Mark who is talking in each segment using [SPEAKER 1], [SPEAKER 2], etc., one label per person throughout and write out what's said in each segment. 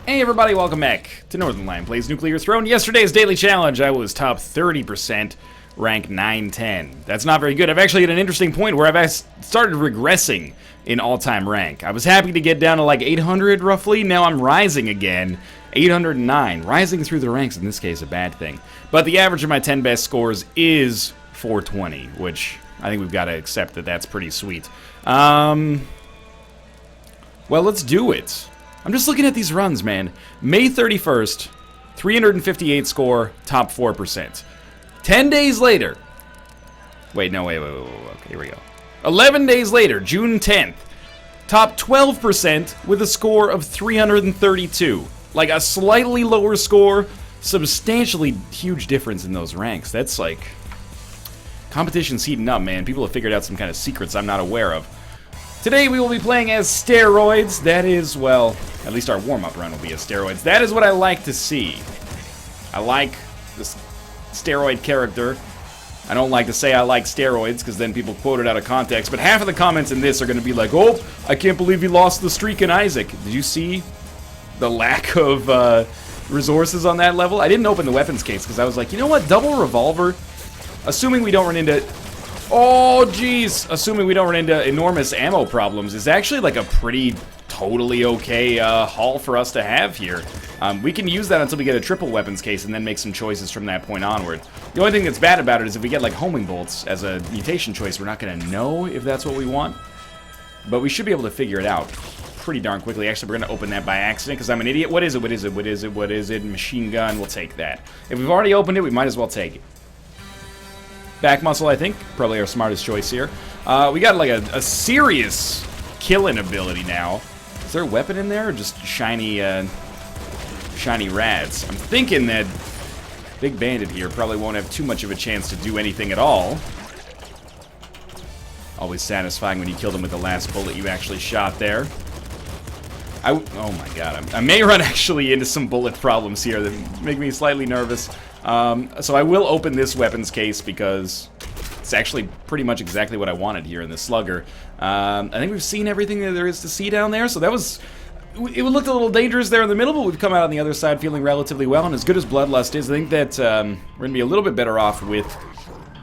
[SPEAKER 1] Hey everybody, welcome back to Northernlion Plays Nuclear Throne. Yesterday's daily challenge, I was top 30%, rank 910. That's not very good. I've actually hit an interesting point where I've started regressing in all-time rank. I was happy to get down to like 800 roughly. Now I'm rising again, 809. Rising through the ranks, in this case, a bad thing. But the average of my 10 best scores is 420, which I think we've got to accept that that's pretty sweet. Well, let's do it. I'm just looking at these runs, man. May 31st, 358 score, top 4%. 10 days later. Wait, okay, here we go. 11 days later, June 10th, top 12% with a score of 332. Like a slightly lower score, substantially huge difference in those ranks. That's like, competition's heating up, man. People have figured out some kind of secrets I'm not aware of. Today we will be playing as steroids. That is, well, at least our warm-up run will be as steroids. That is what I like to see. I like this steroid character. I don't like to say I like steroids, because then people quote it out of context, but half of the comments in this are going to be like, oh, I can't believe he lost the streak in Isaac. Did you see the lack of resources on that level? I didn't open the weapons case, because I was like, you know what, double revolver? Assuming we don't run into... Oh, jeez. Assuming we don't run into enormous ammo problems is actually like a pretty totally okay haul for us to have here. We can use that until we get a triple weapons case and then make some choices from that point onward. The only thing that's bad about it is if we get like homing bolts as a mutation choice, we're not going to know if that's what we want. But we should be able to figure it out pretty darn quickly. Actually, we're going to open that by accident because I'm an idiot. What is it? What is it? What is it? What is it? Machine gun. We'll take that. If we've already opened it, we might as well take it. Back muscle, I think. Probably our smartest choice here. We got like a serious killing ability now. Is there a weapon in there or just shiny, shiny rads? I'm thinking that Big Bandit here probably won't have too much of a chance to do anything at all. Always satisfying when you kill them with the last bullet you actually shot there. Oh my god, I may run actually into some bullet problems here that make me slightly nervous. So I will open this weapons case because it's actually pretty much exactly what I wanted here in the slugger. I think we've seen everything that there is to see down there, so that was... It looked a little dangerous there in the middle, but we've come out on the other side feeling relatively well, and as good as Bloodlust is, I think that we're going to be a little bit better off with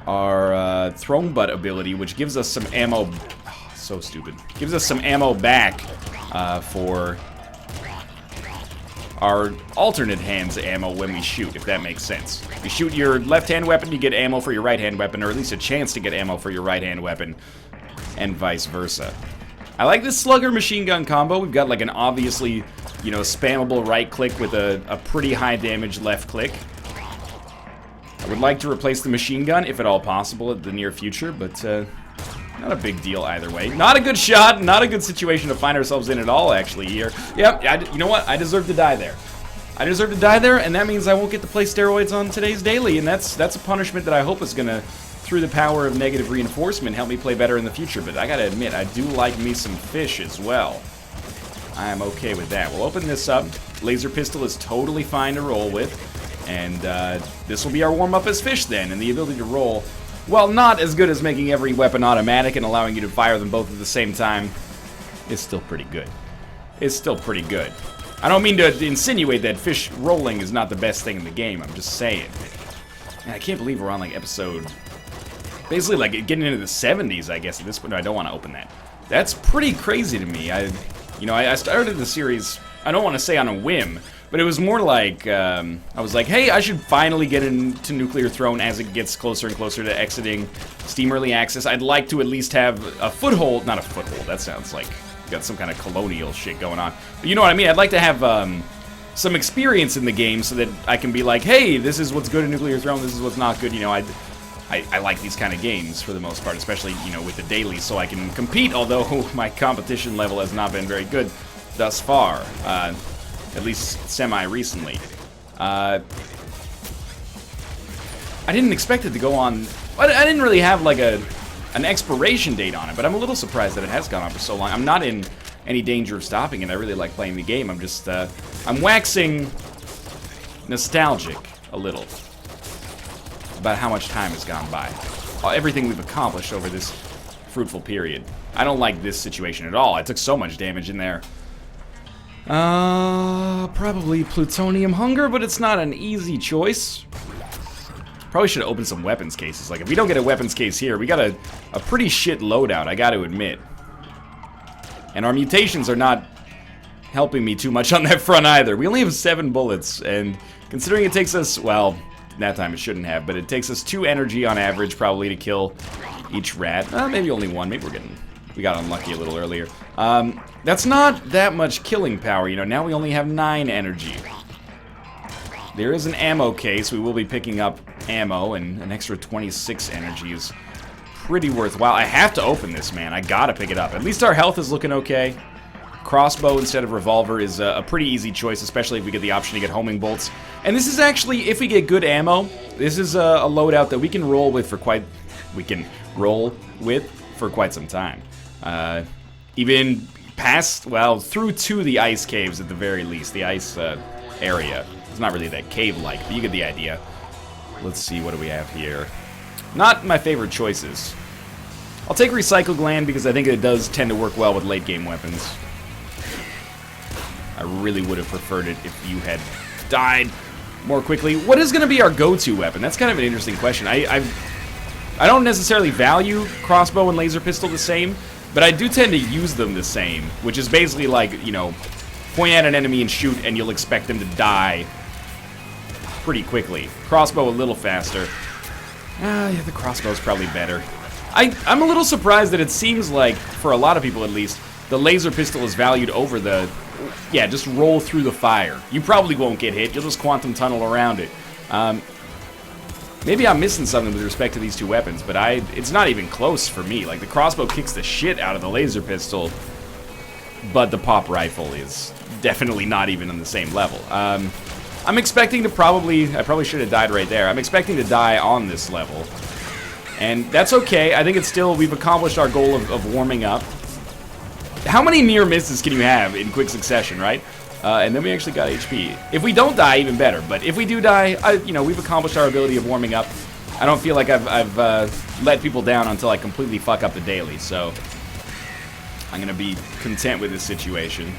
[SPEAKER 1] our Throne Butt ability, which gives us some ammo... Oh, so stupid. Gives us some ammo back for... our alternate hand's ammo when we shoot, if that makes sense. If you shoot your left-hand weapon, you get ammo for your right-hand weapon, or at least a chance to get ammo for your right-hand weapon, and vice versa. I like this slugger machine gun combo. We've got like an obviously, you know, spammable right click with a pretty high damage left click. I would like to replace the machine gun, if at all possible, in the near future, but not a big deal either way. Not a good shot, not a good situation to find ourselves in at all, actually, here. Yep, you know what? I deserve to die there. I deserve to die there, and that means I won't get to play steroids on today's daily, and that's a punishment that I hope is gonna, through the power of negative reinforcement, help me play better in the future. But I gotta admit, I do like me some fish as well. I am okay with that. We'll open this up. Laser pistol is totally fine to roll with, and this will be our warm-up as fish then, and the ability to roll. While not as good as making every weapon automatic and allowing you to fire them both at the same time, it's still pretty good. It's still pretty good. I don't mean to insinuate that fish rolling is not the best thing in the game, I'm just saying. And I can't believe we're on like episode... basically like getting into the 70s, I guess, at this point. No, I don't want to open that. That's pretty crazy to me. I started the series, I don't want to say on a whim, but it was more like, I was like, hey, I should finally get into Nuclear Throne as it gets closer and closer to exiting Steam Early Access. I'd like to at least have a foothold, not a foothold, that sounds like you got some kind of colonial shit going on. But you know what I mean, I'd like to have some experience in the game so that I can be like, hey, this is what's good in Nuclear Throne, this is what's not good, you know, I like these kind of games for the most part, especially, you know, with the dailies, so I can compete, although my competition level has not been very good thus far. At least semi-recently. I didn't expect it to go on... I didn't really have like an expiration date on it, but I'm a little surprised that it has gone on for so long. I'm not in any danger of stopping it. I really like playing the game. I'm just, I'm waxing nostalgic a little about how much time has gone by. Everything we've accomplished over this fruitful period. I don't like this situation at all. I took so much damage in there. Probably plutonium hunger, but it's not an easy choice. Probably should have opened some weapons cases. Like, if we don't get a weapons case here, we got a pretty shit loadout, I gotta admit. And our mutations are not helping me too much on that front either. We only have 7 bullets, and considering it takes us, well, that time it shouldn't have, but it takes us 2 energy on average probably to kill each rat. Maybe only 1, maybe we got unlucky a little earlier. That's not that much killing power, you know, now we only have 9 energy. There is an ammo case, we will be picking up ammo, and an extra 26 energy is pretty worthwhile. I have to open this, man, I gotta pick it up. At least our health is looking okay. Crossbow instead of revolver is a pretty easy choice, especially if we get the option to get homing bolts. And this is actually, if we get good ammo, this is a loadout that we can roll with for quite some time. Even past, well, through to the ice caves at the very least, the ice area. It's not really that cave-like, but you get the idea. Let's see, what do we have here? Not my favorite choices. I'll take Recycle Gland because I think it does tend to work well with late-game weapons. I really would have preferred it if you had died more quickly. What is going to be our go-to weapon? That's kind of an interesting question. I don't necessarily value crossbow and laser pistol the same, but I do tend to use them the same, which is basically like, you know, point at an enemy and shoot, and you'll expect them to die pretty quickly. Crossbow a little faster. Yeah, the crossbow's probably better. I'm a little surprised that it seems like, for a lot of people at least, the laser pistol is valued over the... Yeah, just roll through the fire. You probably won't get hit, you'll just quantum tunnel around it. Maybe I'm missing something with respect to these two weapons, but it's not even close for me. Like, the crossbow kicks the shit out of the laser pistol, but the pop rifle is definitely not even on the same level. I'm expecting to I probably should have died right there. I'm expecting to die on this level. And that's okay. I think it's still, we've accomplished our goal of warming up. How many near misses can you have in quick succession, right? And then we actually got HP. If we don't die, even better. But if we do die, you know, we've accomplished our ability of warming up. I don't feel like I've let people down until I completely fuck up the daily. So I'm gonna be content with this situation.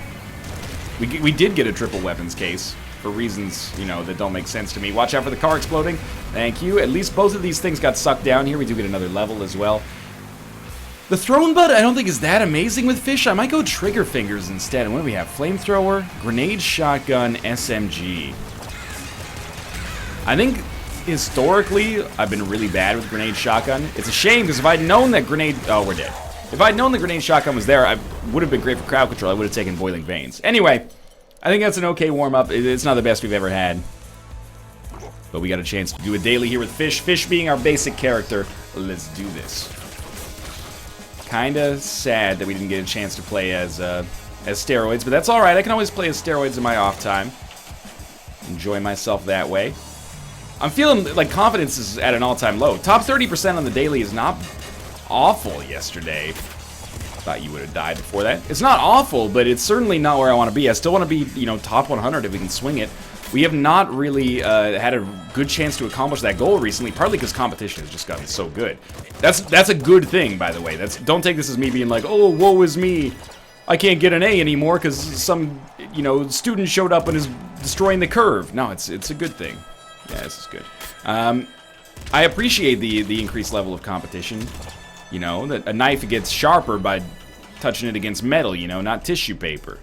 [SPEAKER 1] We did get a triple weapons case for reasons, you know, that don't make sense to me. Watch out for the car exploding. Thank you. At least both of these things got sucked down here. We do get another level as well. The Throne Bud I don't think is that amazing with fish. I might go Trigger Fingers instead. And what do we have? Flamethrower, Grenade Shotgun, SMG. I think historically I've been really bad with Grenade Shotgun. It's a shame because if I'd known that Grenade... Oh, we're dead. If I'd known the Grenade Shotgun was there, I would have been great for crowd control. I would have taken Boiling Veins. Anyway, I think that's an okay warm-up. It's not the best we've ever had. But we got a chance to do a daily here with Fish. Fish being our basic character. Let's do this. Kinda sad that we didn't get a chance to play as steroids, but that's alright. I can always play as steroids in my off time. Enjoy myself that way. I'm feeling like confidence is at an all-time low. Top 30% on the daily is not awful yesterday. Thought you would have died before that. It's not awful, but it's certainly not where I want to be. I still want to be, you know, top 100 if we can swing it. We have not really had a good chance to accomplish that goal recently, partly because competition has just gotten so good. That's a good thing, by the way. Don't take this as me being like, oh, woe is me. I can't get an A anymore because some, you know, student showed up and is destroying the curve. No, it's a good thing. Yeah, this is good. I appreciate the increased level of competition. You know, that a knife gets sharper by touching it against metal, you know, not tissue paper.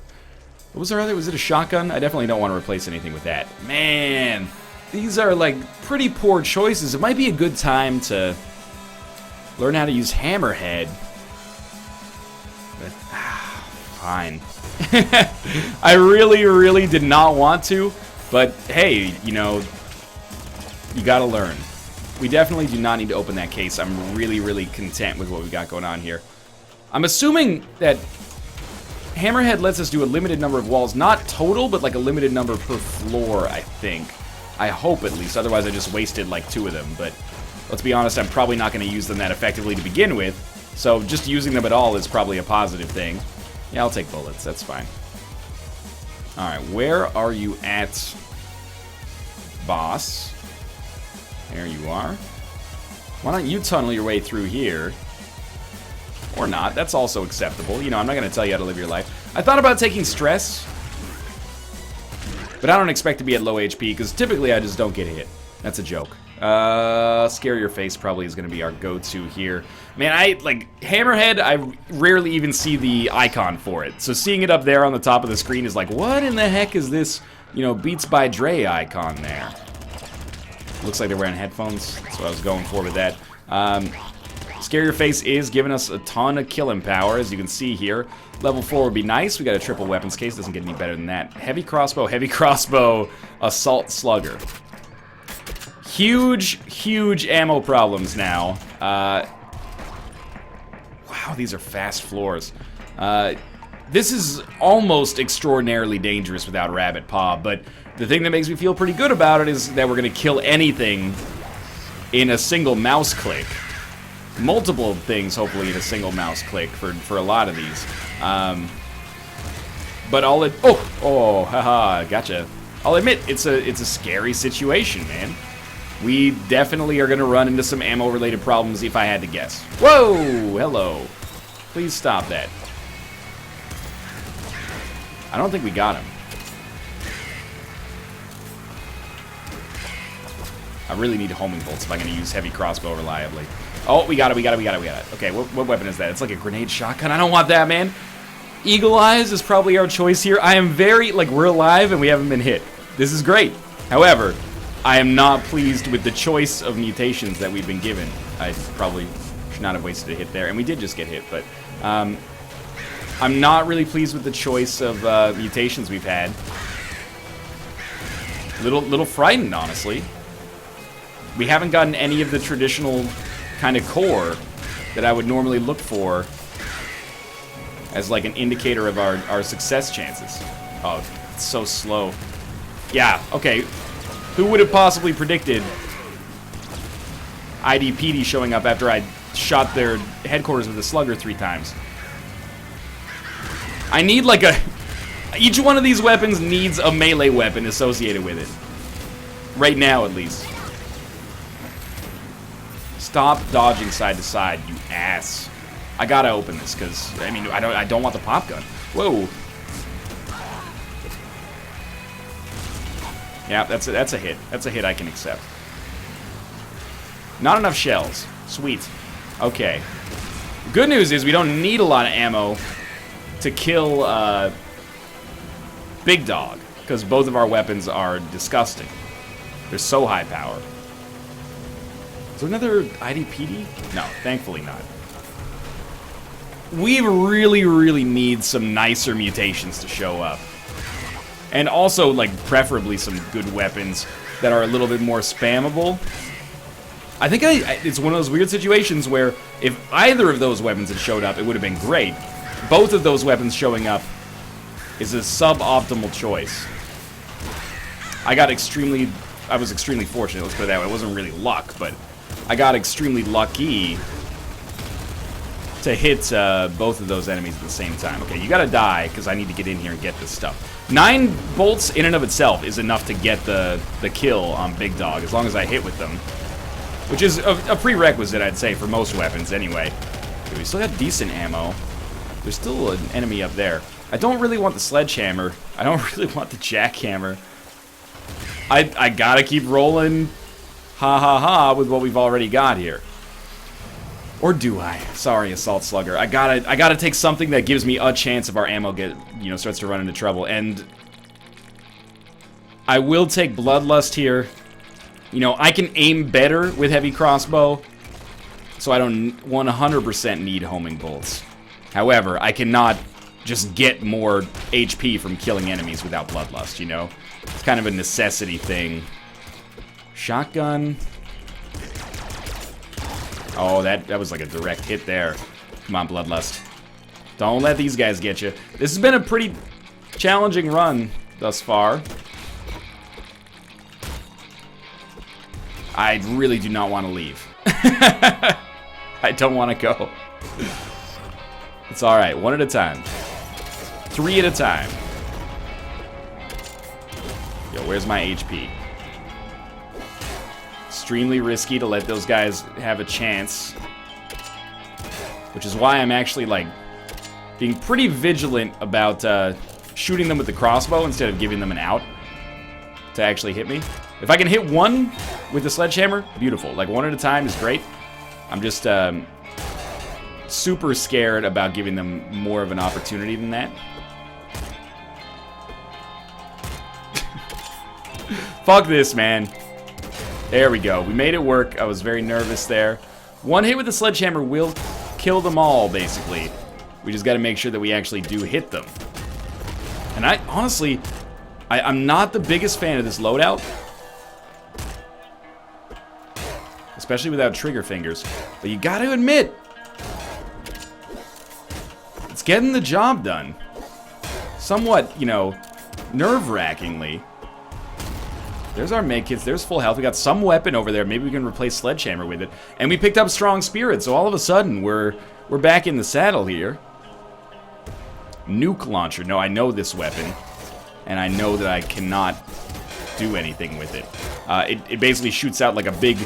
[SPEAKER 1] What was our other? Was it a shotgun? I definitely don't want to replace anything with that. Man, these are like pretty poor choices. It might be a good time to learn how to use Hammerhead. But, fine. I really, really did not want to, but hey, you know, you gotta learn. We definitely do not need to open that case. I'm really, really content with what we got going on here. I'm assuming that Hammerhead lets us do a limited number of walls. Not total, but like a limited number per floor, I think. I hope, at least. Otherwise, I just wasted like 2 of them. But let's be honest, I'm probably not going to use them that effectively to begin with. So just using them at all is probably a positive thing. Yeah, I'll take bullets. That's fine. Alright, where are you at, boss? There you are. Why don't you tunnel your way through here? Or not. That's also acceptable. You know, I'm not going to tell you how to live your life. I thought about taking stress, But I don't expect to be at low HP, because typically I just don't get hit. That's a joke. Scare Your Face probably is going to be our go-to here. Man, Hammerhead, I rarely even see the icon for it. So seeing it up there on the top of the screen is like, what in the heck is this, you know, Beats by Dre icon there? Looks like they're wearing headphones. That's what I was going for with that. Scare Your Face is giving us a ton of killing power, as you can see here. Level 4 would be nice. We got a triple weapons case. Doesn't get any better than that. Heavy crossbow, assault slugger. Huge ammo problems now. Wow, these are fast floors. This is almost extraordinarily dangerous without Rabbit Paw, but the thing that makes me feel pretty good about it is that we're going to kill anything in a single mouse click. Multiple things, hopefully, in a single mouse click for a lot of these. But haha, gotcha. I'll admit, it's a scary situation, man. We definitely are going to run into some ammo-related problems if I had to guess. Whoa! Hello. Please stop that. I don't think we got him. I really need homing bolts if I'm going to use heavy crossbow reliably. Oh, we got it. Okay, what weapon is that? It's like a grenade shotgun. I don't want that, man. Eagle Eyes is probably our choice here. I am very, we're alive and we haven't been hit. This is great. However, I am not pleased with the choice of mutations that we've been given. I probably should not have wasted a hit there, and we did just get hit, but I'm not really pleased with the choice of mutations we've had. Little frightened, honestly. We haven't gotten any of the traditional kind of core that I would normally look for as like an indicator of our success chances. Oh, it's so slow. Yeah, okay. Who would have possibly predicted IDPD showing up after I shot their headquarters with a slugger 3 times? I need each one of these weapons needs a melee weapon associated with it. Right now, at least. Stop dodging side to side, you ass. I gotta open this, because, I mean, I don't want the pop gun. Whoa. Yeah, that's a hit. That's a hit I can accept. Not enough shells. Sweet. Okay. Good news is we don't need a lot of ammo to kill Big Dog, because both of our weapons are disgusting. They're so high power. Is there another IDPD? No, thankfully not. We really need some nicer mutations to show up. And also, preferably some good weapons that are a little bit more spammable. I think it's one of those weird situations where if either of those weapons had showed up, it would have been great. Both of those weapons showing up is a suboptimal choice. I was extremely fortunate, let's put it that way. It wasn't really luck, but I got extremely lucky to hit both of those enemies at the same time. Okay, you gotta die, because I need to get in here and get this stuff. 9 bolts in and of itself is enough to get the kill on Big Dog, as long as I hit with them. Which is a prerequisite, I'd say, for most weapons, anyway. Okay, we still got decent ammo. There's still an enemy up there. I don't really want the sledgehammer. I don't really want the jackhammer. I gotta keep rolling ha with what we've already got here. Or do I? Sorry, Assault Slugger. I gotta take something that gives me a chance if our ammo starts to run into trouble. And I will take Bloodlust here. You know, I can aim better with heavy crossbow, so I don't 100% need homing bolts. However, I cannot just get more HP from killing enemies without Bloodlust, you know? It's kind of a necessity thing. Shotgun. Oh, that was like a direct hit there. Come on, Bloodlust. Don't let these guys get you. This has been a pretty challenging run thus far. I really do not want to leave. I don't want to go. It's alright, 1 at a time. 3 at a time. Yo, where's my HP? Extremely risky to let those guys have a chance. Which is why I'm actually, being pretty vigilant about shooting them with the crossbow instead of giving them an out. to actually hit me. If I can hit one with the sledgehammer, beautiful. Like, one at a time is great. I'm just super scared about giving them more of an opportunity than that. Fuck this, man. There we go. We made it work. I was very nervous there. One hit with the sledgehammer will kill them all, basically. We just got to make sure that we actually do hit them. And I, honestly, I'm not the biggest fan of this loadout. Especially without trigger fingers. But you got to admit, it's getting the job done. Somewhat, you know, nerve-wrackingly. There's our med kits. There's full health. We got some weapon over there. Maybe we can replace sledgehammer with it. And we picked up strong spirit, so all of a sudden we're back in the saddle here. Nuke launcher. No, I know this weapon, and I know that I cannot do anything with it. It basically shoots out like a big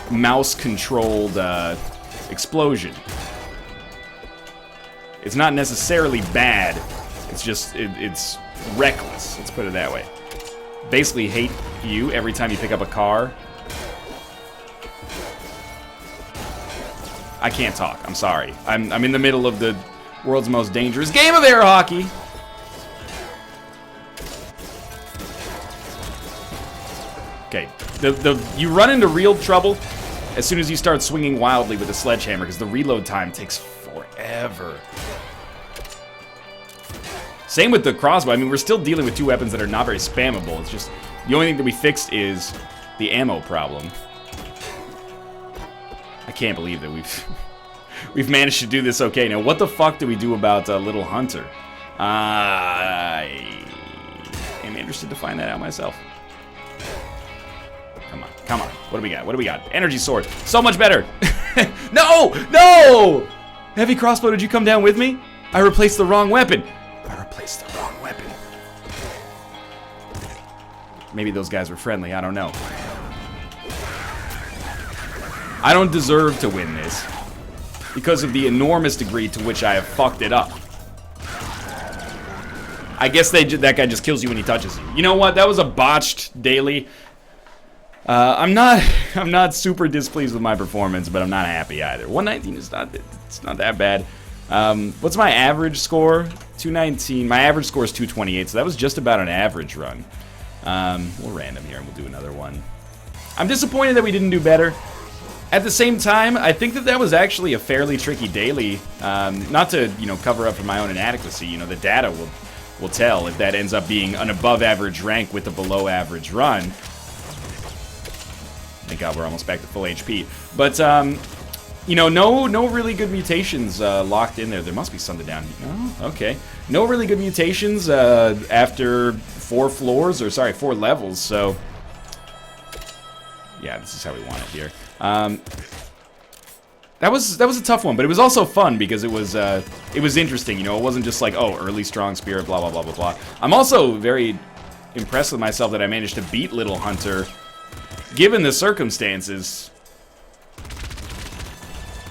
[SPEAKER 1] mouse-controlled explosion. It's not necessarily bad. It's just it's reckless. Let's put it that way. Basically hate you every time you pick up a car. I can't talk. I'm sorry. I'm in the middle of the world's most dangerous game of air hockey. Okay, you run into real trouble as soon as you start swinging wildly with a sledgehammer, because the reload time takes forever. Same with the crossbow. I mean, we're still dealing with two weapons that are not very spammable. It's just, the only thing that we fixed is the ammo problem. I can't believe that we've managed to do this okay. Now, what the fuck do we do about Little Hunter? I am interested to find that out myself. Come on, come on. What do we got? What do we got? Energy sword. So much better. No! No! Heavy crossbow, did you come down with me? I replaced the wrong weapon. I replaced the wrong weapon. Maybe those guys were friendly, I don't know. I don't deserve to win this because of the enormous degree to which I have fucked it up. I guess that guy just kills you when he touches you. You know what? That was a botched daily. I'm not super displeased with my performance, but I'm not happy either. 119 is not that bad. What's my average score? 219. My average score is 228, so that was just about an average run. We'll random here and we'll do another one. I'm disappointed that we didn't do better. At the same time, I think that was actually a fairly tricky daily. Not to, you know, cover up for my own inadequacy. You know, the data will tell if that ends up being an above-average rank with a below-average run. Thank God we're almost back to full HP. But, you know, no really good mutations locked in there. There must be something down here. Oh, okay. No really good mutations after 4 floors, or sorry, 4 levels, so... Yeah, this is how we want it here. That was a tough one, but it was also fun because it was interesting, you know. It wasn't just like, oh, early strong spirit, blah, blah, blah, blah, blah. I'm also very impressed with myself that I managed to beat Little Hunter, given the circumstances.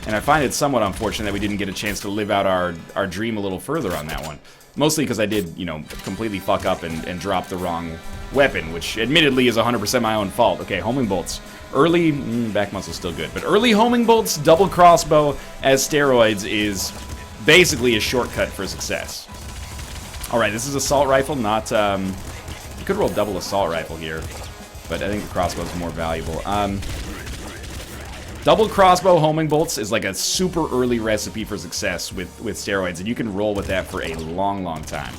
[SPEAKER 1] And I find it somewhat unfortunate that we didn't get a chance to live out our dream a little further on that one. Mostly because I did, you know, completely fuck up and drop the wrong weapon, which admittedly is 100% my own fault. Okay, homing bolts. Early, back muscle's still good, but early homing bolts, double crossbow as steroids is basically a shortcut for success. Alright, this is assault rifle, not, you could roll double assault rifle here, but I think the crossbow is more valuable. Double crossbow homing bolts is like a super early recipe for success with steroids, and you can roll with that for a long, long time.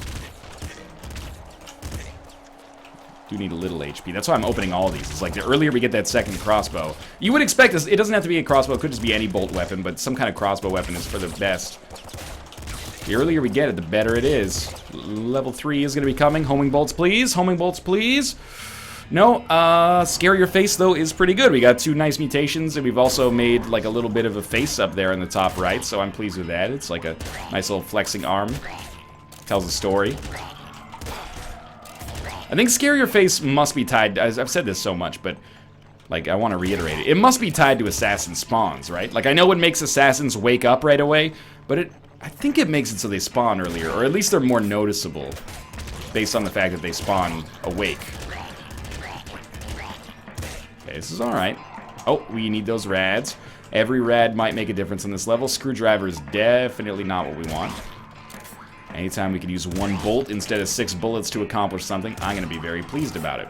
[SPEAKER 1] Do need a little HP. That's why I'm opening all of these. It's like the earlier we get that second crossbow. You would expect this. It doesn't have to be a crossbow. It could just be any bolt weapon, but some kind of crossbow weapon is for the best. The earlier we get it, the better it is. Level 3 is going to be coming. Homing bolts, please. Homing bolts, please. No, Scare Your Face, though, is pretty good. We got 2 nice mutations, and we've also made, like, a little bit of a face up there in the top right, so I'm pleased with that. It's like a nice little flexing arm. Tells a story. I think Scare Your Face must be tied, I've said this so much, but, like, I want to reiterate it. It must be tied to assassin spawns, right? Like, I know it makes assassins wake up right away, but I think it makes it so they spawn earlier, or at least they're more noticeable, based on the fact that they spawn awake. Okay, this is alright. Oh, we need those rads. Every rad might make a difference in this level. Screwdriver is definitely not what we want. Anytime we can use 1 bolt instead of 6 bullets to accomplish something, I'm going to be very pleased about it.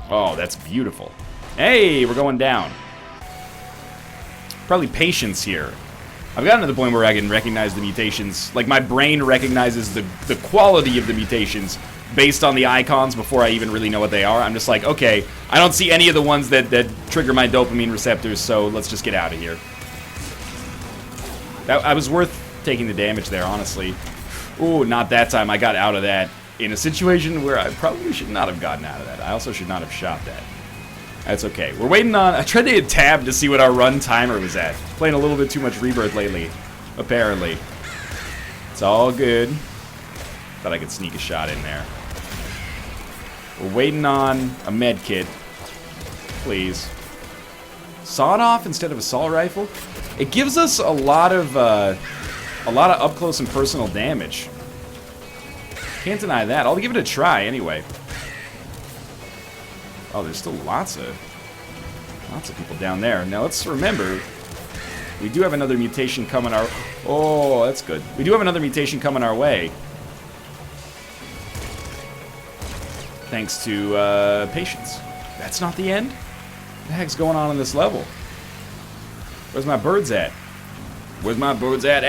[SPEAKER 1] Oh, that's beautiful. Hey, we're going down. Probably patience here. I've gotten to the point where I can recognize the mutations. Like, my brain recognizes the quality of the mutations based on the icons before I even really know what they are. I'm just like, okay, I don't see any of the ones that trigger my dopamine receptors, so let's just get out of here. I was worth taking the damage there, honestly. Ooh, not that time. I got out of that in a situation where I probably should not have gotten out of that. I also should not have shot that. That's okay. We're waiting on... I tried to hit tab to see what our run timer was at. Playing a little bit too much Rebirth lately, apparently. It's all good. Thought I could sneak a shot in there. We're waiting on a med kit. Please. Sawed off instead of assault rifle? It gives us a lot of up close and personal damage. Can't deny that. I'll give it a try anyway. Oh, there's still lots of people down there. Now let's remember, we do have another mutation coming our... Oh, that's good. We do have another mutation coming our way. Thanks to patience. That's not the end? What the heck's going on in this level? Where's my birds at? Where's my birds at?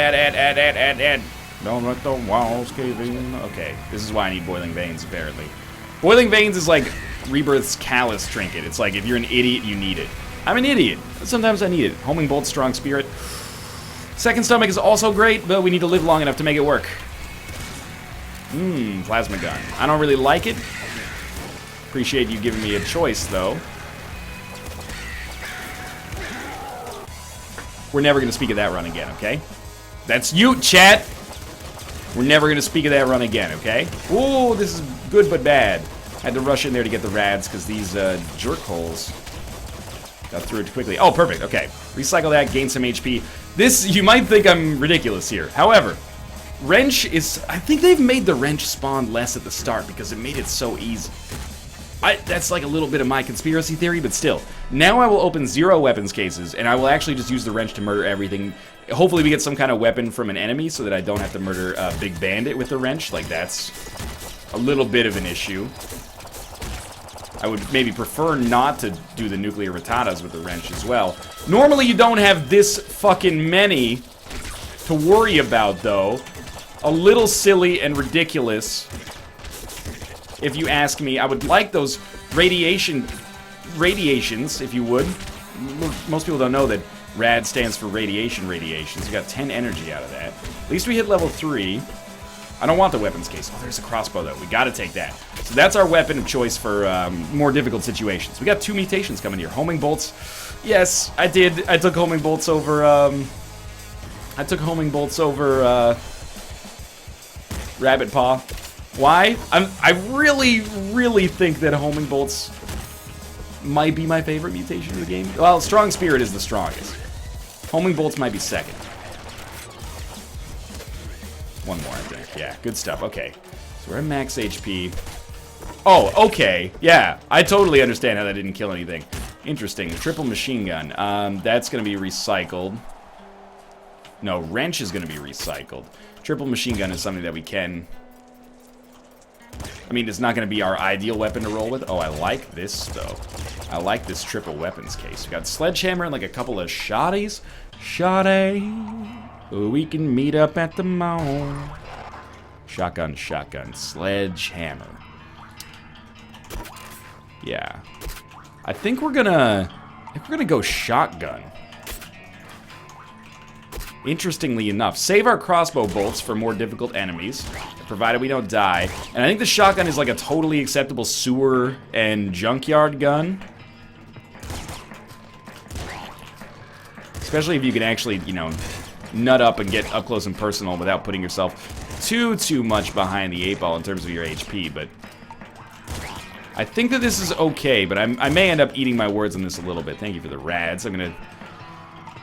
[SPEAKER 1] Don't let the walls cave in. Okay, this is why I need Boiling Veins, apparently. Boiling Veins is like Rebirth's callous trinket. It's like, if you're an idiot, you need it. I'm an idiot. Sometimes I need it. Homing Bolt, Strong Spirit. Second Stomach is also great, but we need to live long enough to make it work. Plasma Gun. I don't really like it. Appreciate you giving me a choice, though. We're never going to speak of that run again, okay? That's you, chat! We're never going to speak of that run again, okay? Ooh, this is good but bad. I had to rush in there to get the rads because these jerk holes got through it quickly. Oh, perfect, okay. Recycle that, gain some HP. This, you might think I'm ridiculous here. However, wrench is... I think they've made the wrench spawn less at the start because it made it so easy. That's like a little bit of my conspiracy theory, but still. Now I will open 0 weapons cases, and I will actually just use the wrench to murder everything. Hopefully we get some kind of weapon from an enemy so that I don't have to murder Big Bandit with the wrench. Like, that's a little bit of an issue. I would maybe prefer not to do the nuclear ratatas with the wrench as well. Normally you don't have this fucking many to worry about, though. A little silly and ridiculous, if you ask me. I would like those radiations, if you would. Most people don't know that RAD stands for radiations. We got 10 energy out of that. At least we hit level 3. I don't want the weapons case. Oh, there's a crossbow, though. We gotta take that. So that's our weapon of choice for more difficult situations. We got 2 mutations coming here. Homing bolts. Yes, I did. I took homing bolts over, Rabbit Paw. Why? I really, really think that homing bolts might be my favorite mutation in the game. Well, Strong Spirit is the strongest. Homing bolts might be second. One more, I think. Yeah, good stuff. Okay. So we're at max HP. Oh, okay. Yeah, I totally understand how that didn't kill anything. Interesting. Triple machine gun. That's going to be recycled. No, wrench is going to be recycled. Triple machine gun is something that we can... I mean, it's not going to be our ideal weapon to roll with. Oh, I like this, though. I like this triple weapons case. We got sledgehammer and like a couple of shotties. Shotty. We can meet up at the mall. Shotgun, sledgehammer. Yeah. I think we're gonna go shotgun. Interestingly enough, save our crossbow bolts for more difficult enemies, provided we don't die. And I think the shotgun is like a totally acceptable sewer and junkyard gun. Especially if you can actually, you know, nut up and get up close and personal without putting yourself too much behind the 8 ball in terms of your HP, but I think that this is okay, but I may end up eating my words on this a little bit. Thank you for the rads. I'm gonna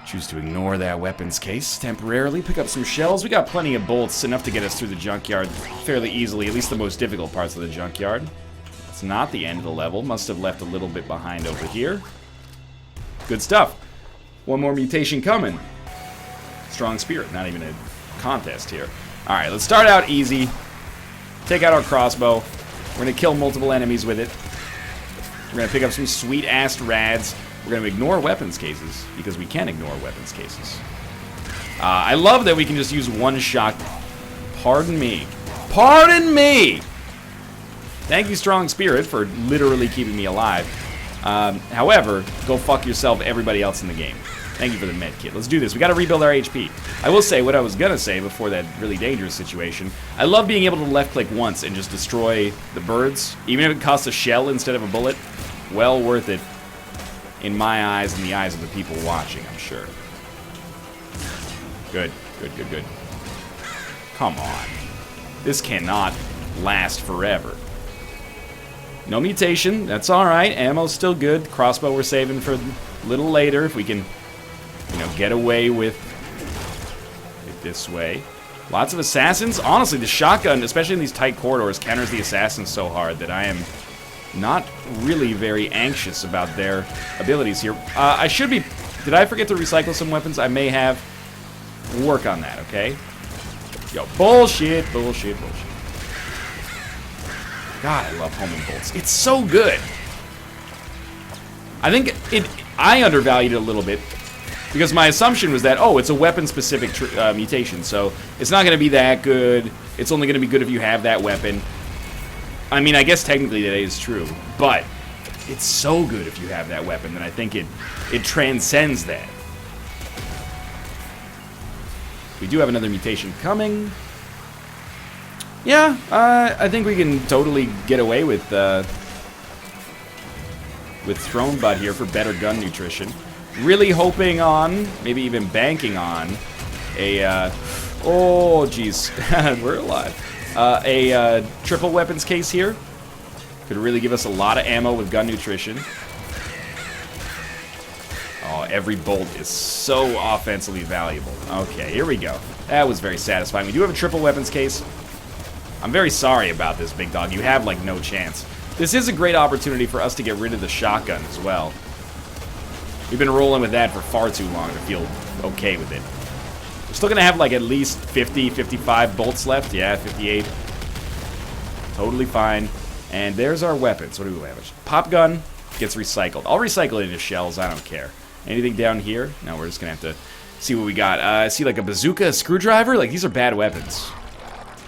[SPEAKER 1] choose to ignore that weapons case temporarily. Pick up some shells. We got plenty of bolts, enough to get us through the junkyard fairly easily, at least the most difficult parts of the junkyard. It's not the end of the level. Must have left a little bit behind over here. Good stuff. One more mutation coming. Strong Spirit, not even a contest here. Alright, let's start out easy. Take out our crossbow. We're going to kill multiple enemies with it. We're going to pick up some sweet-ass rads. We're going to ignore weapons cases, because we can ignore weapons cases. I love that we can just use one shot. Pardon me. Pardon me! Thank you, Strong Spirit, for literally keeping me alive. However, go fuck yourself, everybody else in the game. Thank you for the med kit. Let's do this. We gotta rebuild our HP. I will say what I was gonna say before that really dangerous situation. I love being able to left-click once and just destroy the birds. Even if it costs a shell instead of a bullet. Well worth it in my eyes and the eyes of the people watching, I'm sure. Good. Good, good, good. Come on. This cannot last forever. No mutation. That's alright. Ammo's still good. Crossbow we're saving for a little later if we can, you know, get away with it this way. Lots of assassins. Honestly, the shotgun, especially in these tight corridors, counters the assassins so hard that I am not really very anxious about their abilities here. I should be... Did I forget to recycle some weapons? I may have. Work on that, okay? Yo, bullshit, bullshit, bullshit. God, I love homing bolts. It's so good. I think I undervalued it a little bit because my assumption was that, oh, it's a weapon-specific mutation, so it's not going to be that good. It's only going to be good if you have that weapon. I mean, I guess technically that is true, but it's so good if you have that weapon that I think it transcends that. We do have another mutation coming. Yeah, I think we can totally get away with Throne Butt here for better gun nutrition. Really hoping on, maybe even banking on, a, oh jeez, we're alive. A triple weapons case here. Could really give us a lot of ammo with gun nutrition. Oh, every bolt is so offensively valuable. Okay, here we go. That was very satisfying. We do have a triple weapons case. I'm very sorry about this, big dog. You have, like, no chance. This is a great opportunity for us to get rid of the shotgun as well. We've been rolling with that for far too long to feel okay with it. We're still going to have, like, at least 50, 55 bolts left. Yeah, 58. Totally fine. And there's our weapons. What do we have? Pop gun gets recycled. I'll recycle it into shells. I don't care. Anything down here? No, we're just going to have to see what we got. I see, like, a bazooka, a screwdriver. Like, these are bad weapons.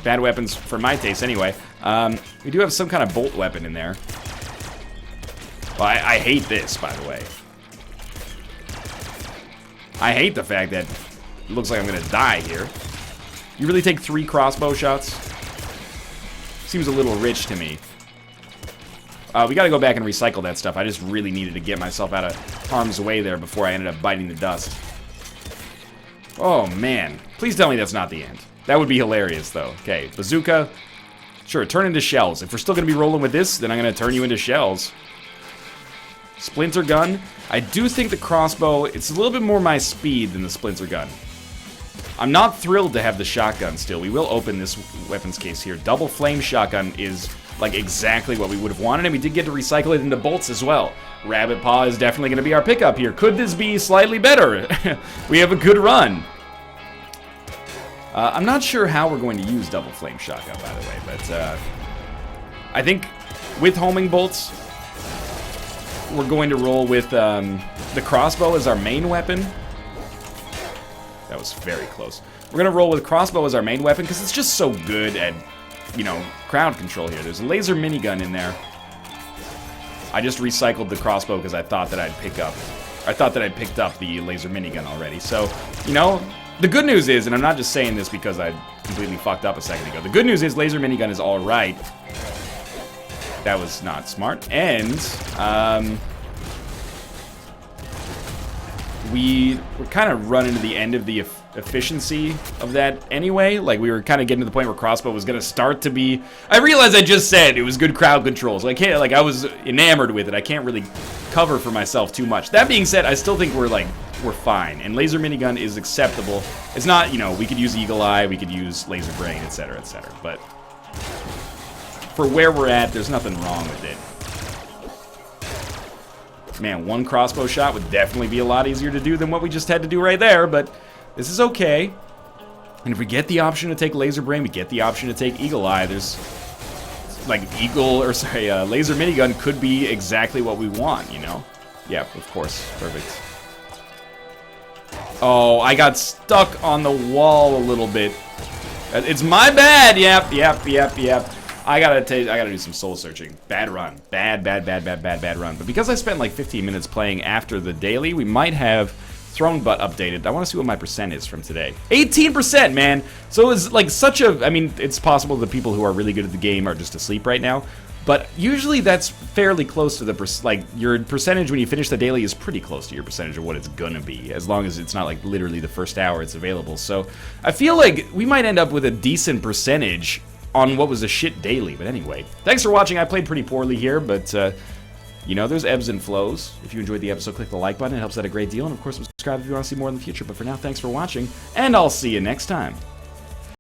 [SPEAKER 1] Bad weapons for my taste, anyway. We do have some kind of bolt weapon in there. Well, I hate this, by the way. I hate the fact that it looks like I'm going to die here. You really take 3 crossbow shots? Seems a little rich to me. We got to go back and recycle that stuff. I just really needed to get myself out of harm's way there before I ended up biting the dust. Oh, man. Please tell me that's not the end. That would be hilarious, though. Okay, bazooka. Sure, turn into shells. If we're still going to be rolling with this, then I'm going to turn you into shells. Splinter gun. I do think the crossbow, it's a little bit more my speed than the splinter gun. I'm not thrilled to have the shotgun still. We will open this weapons case here. Double flame shotgun is, like, exactly what we would have wanted, and we did get to recycle it into bolts as well. Rabbit Paw is definitely going to be our pickup here. Could this be slightly better? We have a good run. I'm not sure how we're going to use double flame shotgun, by the way, but I think with homing bolts, we're going to roll with the crossbow as our main weapon. That was very close. We're going to roll with crossbow as our main weapon because it's just so good at, you know, crowd control here. There's a laser minigun in there. I just recycled the crossbow because I thought that I'd picked up the laser minigun already. So, you know, the good news is, and I'm not just saying this because I completely fucked up a second ago, the good news is laser minigun is alright. That was not smart. And, we were kind of running to the end of the efficiency of that anyway. Like, we were kind of getting to the point where crossbow was going to start to be... I realized I just said it was good crowd control, so I can't, like, I was enamored with it. I can't really cover for myself too much. That being said, I still think we're fine, and laser minigun is acceptable. It's not, you know, we could use Eagle Eye, we could use Laser Brain, etc., but for where we're at, there's nothing wrong with it. Man, one crossbow shot would definitely be a lot easier to do than what we just had to do right there, but this is okay. And if we get the option to take Laser Brain, we get the option to take Eagle Eye. There's, like, Laser Minigun could be exactly what we want, you know? Yeah, of course. Perfect. Oh, I got stuck on the wall a little bit. It's my bad. Yep. I gotta do some soul searching. Bad run. Bad run. But because I spent like 15 minutes playing after the daily, we might have Throne Butt updated. I want to see what my percent is from today. 18%, man! So it's like such a... I mean, it's possible that people who are really good at the game are just asleep right now. But usually that's fairly close to the... Like, your percentage when you finish the daily is pretty close to your percentage of what it's gonna be. As long as it's not like literally the first hour it's available. So I feel like we might end up with a decent percentage on what was a shit daily. But anyway, thanks for watching. I played pretty poorly here, but you know, there's ebbs and flows. If you enjoyed the episode, click the like button. It helps out a great deal. And of course, subscribe if you want to see more in the future. But for now, thanks for watching, and I'll see you next time.